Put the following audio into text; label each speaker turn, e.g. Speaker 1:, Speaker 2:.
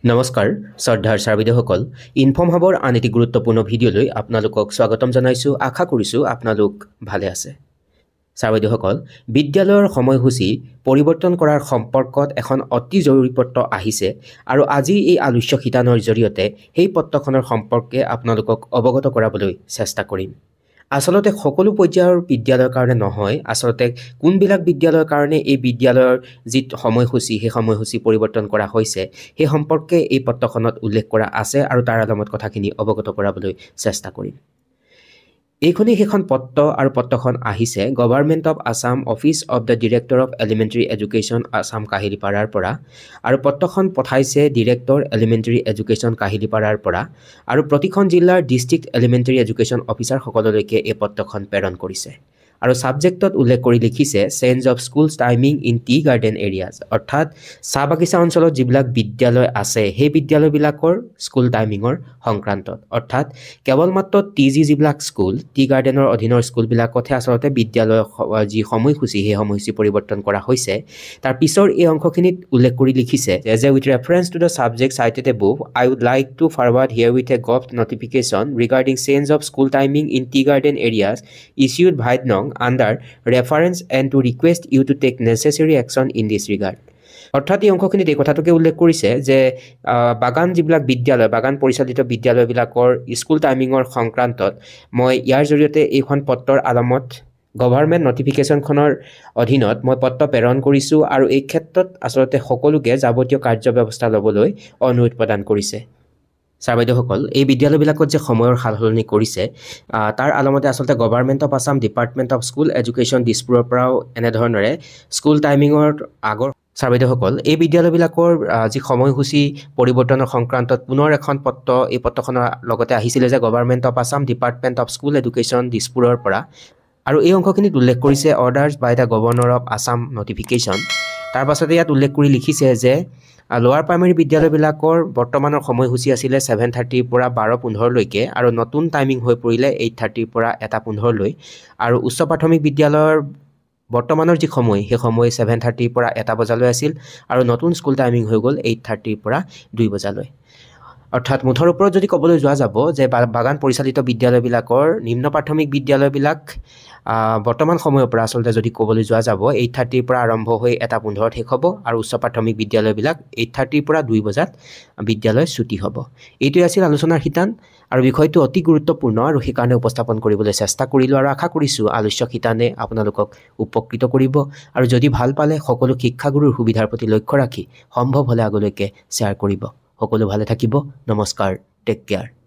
Speaker 1: নমস্কাৰ শ্ৰদ্ধাৰ ছাৰবিদেউসকল ইনফৰ্ম হাবৰ আন এটি গুৰুত্বপূৰ্ণ ভিডিঅ'লৈ আপোনালোকক স্বাগতম জনাইছোঁ আশা কৰিছোঁ আপোনালোক ভালে আছে ছাৰবিদেউসকল বিদ্যালয়ৰ সময়সূচী পৰিৱৰ্তন কৰাৰ সম্পৰ্কত এখন অতি জৰুৰী পত্ৰ আহিছে আৰু আজি এই আলোচ্য শিতানৰ জৰিয়তে সেই পত্ৰখনৰ সম্পৰ্কে আপোনালোকক অৱগত কৰাবলৈ চেষ্টা কৰিম আসলতে সকলো পৰ্যায়ৰ বিদ্যালয়ৰ কাৰণে নহয় আসলতে কোনবিলাক বিদ্যালয়ৰ কাৰণে এই বিদ্যালয়ৰ যি সময়সূচী সেই সময়সূচী পৰিৱৰ্তন কৰা হৈছে সেই সম্পৰ্কে এই পত্ৰখনত উল্লেখ কৰা আছে আৰু তাৰ আলমত কথাখিনি অৱগত কৰাবলৈ চেষ্টা কৰিম এইখনি সেইখন পত্ৰ আৰু পত্ৰখন আহিছে Government of Assam Office of the Director of Elementary Education Assam কাহিলিপাৰাৰ পৰা আৰু পত্ৰখন পঠাইছে ডিৰেক্টৰ এলিমেণ্টাৰী এডুকেশ্যন কাহিলিপাৰাৰ পৰা আৰু প্ৰতিখন জিলাৰ ডিষ্ট্ৰিক্ট এলিমেণ্টাৰী এডুকেশ্যন অফিচাৰ সকললৈকে এই পত্ৰখন প্ৰেৰণ কৰিছে আৰু সাবজেক্টত উল্লেখ কৰি লিখিছে change of schools timing in tea garden areas অৰ্থাৎ চাহ বাগিচা অঞ্চলত যিবিলাক বিদ্যালয় আছে সেই বিদ্যালয়বিলাকৰ স্কুল টাইমিঙৰ সংক্ৰান্তত অৰ্থাৎ কেৱল মাত্ৰ টিজি যিবিলাক স্কুল টি গাৰ্ডেনৰ অধীনৰ স্কুলবিলাকতহে আচলতে বিদ্যালয় যি সময়সূচী সেই সময়সূচী পৰিৱৰ্তন কৰা হৈছে তাৰ পিছৰ এই অংশখিনিত উল্লেখ কৰি লিখিছে যে with reference to the subject cited above I would like to forward herewith a govt notification regarding change of school timing in tea garden areas issued by under reference and to request you to take necessary action in this regard অৰ্থাৎ এই অংশখিনিত এই কথাটোকে উল্লেখ কৰিছে যে বাগান যিবিলাক বিদ্যালয় বাগান পৰিচালিত বিদ্যালয়বিলাকৰ স্কুল টাইমিঙৰ সংক্ৰান্তত মই ইয়াৰ জৰিয়তে এইখন পত্ৰৰ আলমত গভৰ্ণমেণ্ট নটিফিকেশ্যনখনৰ অধীনত মই পত্ৰ প্ৰেৰণ কৰিছোঁ আৰু এই ক্ষেত্ৰত আচলতে সকলোকে যাৱতীয় কাৰ্য ব্যৱস্থা ল'বলৈ অনুৰোধ প্ৰদান কৰিছে ছাৰবাইদেউসকল এই বিদ্যালয়বিলাকত যে সময়ৰ সালসলনি কৰিছে তাৰ আলমতে আচলতে government of Assam Department of School Education দিছপুৰৰ পৰাও এনেধৰণৰে স্কুল টাইমিঙৰ আগৰ ছাৰবাইদেউসকল এই বিদ্যালয়বিলাকৰ যি সময়সূচী পৰিৱৰ্তনৰ সংক্ৰান্তত পুনৰ এখন পত্ৰ এই পত্ৰখনৰ লগতে আহিছিলে যে Government of Assam Department of School Education দিছপুৰৰ পৰা আৰু এই অংশখিনিত উল্লেখ কৰিছে orders by the Governor of Assam notification তাৰ পাছতে ইয়াত উল্লেখ কৰি লিখিছে যে লোৱাৰ প্ৰাইমেৰী বিদ্যালয়বিলাকৰ বৰ্তমানৰ সময়সূচী আছিলে 7:30 পৰা 12:15লৈকে আৰু নতুন টাইমিং হৈ পৰিলে 8:30 পৰা 1:15লৈ আৰু উচ্চ প্ৰাথমিক বিদ্যালয়ৰ বৰ্তমানৰ যি সময় সেই সময় 7:30 পৰা 1 বজালৈ আছিল আৰু নতুন স্কুল টাইমিং হৈ গ'ল 8:30 পৰা 2 বজালৈ অৰ্থাৎ মুঠৰ ওপৰত যদি ক'বলৈ যোৱা যাব যে বাগান পৰিচালিত বিদ্যালয়বিলাকৰ নিম্ন প্ৰাথমিক বিদ্যালয়বিলাক বৰ্তমান সময়ৰ পৰা আচলতে যদি ক'বলৈ যোৱা যাব 8:30 পৰা আৰম্ভ হৈ 1:15 শেষ হ'ব আৰু উচ্চ প্ৰাথমিক বিদ্যালয়বিলাক 8:30 পৰা 2 বজাত বিদ্যালয় ছুটি হ'ব এইটোৱে আছিল আলোচনাৰ শিতান আৰু বিষয়টো অতি গুৰুত্বপূৰ্ণ আৰু সেইকাৰণে উপস্থাপন কৰিবলৈ চেষ্টা কৰিলোঁ আৰু আশা কৰিছোঁ আলোচ্য শিতানে আপোনালোকক উপকৃত কৰিব আৰু যদি ভাল পালে সকলো শিক্ষাগুৰুৰ সুবিধাৰ প্ৰতি লক্ষ্য ৰাখি সম্ভৱ হ'লে আগলৈকে শ্বেয়াৰ কৰিব সকলো ভালে থাকিব নমস্কাৰ টেক কেয়াৰ